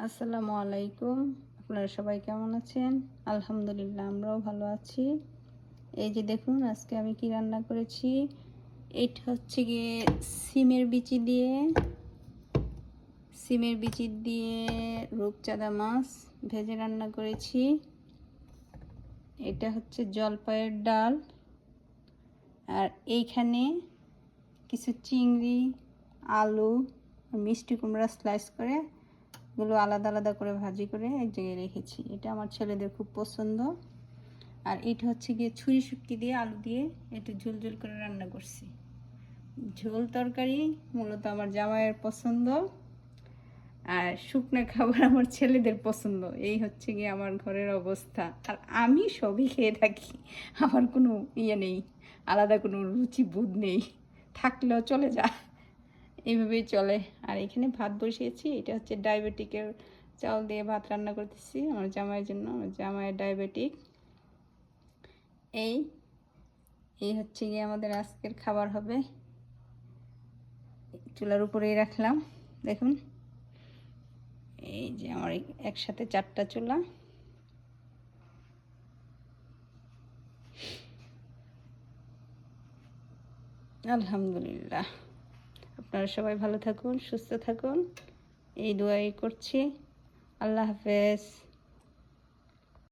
আসসালামু আলাইকুম। আপনারা সবাই কেমন আছেন? আলহামদুলিল্লাহ আমরাও ভালো আছি। এই যে দেখুন আজকে আমি কি রান্না করেছি। এটা হচ্ছে গিয়ে সিমের বিচি দিয়ে রূপচাঁদা মাছ ভেজে রান্না করেছি। এটা হচ্ছে জলপাইয়ের ডাল, আর এইখানে কিছু চিংড়ি, আলু, মিষ্টি কুমড়া স্লাইস করে এগুলো আলাদা আলাদা করে ভাজি করে এক জায়গায় রেখেছি। এটা আমার ছেলেদের খুব পছন্দ। আর এটা হচ্ছে গিয়ে ছুরি শুটকি দিয়ে আলু দিয়ে একটু ঝোল ঝোল করে রান্না করছি। ঝোল তরকারি মূলত আমার জামাইয়ের পছন্দ, আর শুকনো খাবার আমার ছেলেদের পছন্দ। এই হচ্ছে গিয়ে আমার ঘরের অবস্থা। আর আমি সবই খেয়ে থাকি, আমার কোনো নেই, আলাদা কোনো রুচি বোধ নেই, থাকলেও চলে যা, এইভাবেই চলে। আর এখানে ভাত বসিয়েছি। এটা হচ্ছে ডায়াবেটিকের চাল দিয়ে ভাত রান্না করতেছি আমার জামাইয়ের জন্য। আমার জামাইয়ের ডায়াবেটিক। এই এই হচ্ছে গিয়ে আমাদের আজকের খাবার হবে। চুলার উপরেই রাখলাম, দেখুন এই যে আমার একসাথে 4টা চুলা। আলহামদুলিল্লাহ, আপনারা সবাই ভালো থাকুন, সুস্থ থাকুন, এই দোয়াই করছি। আল্লাহ হাফেজ।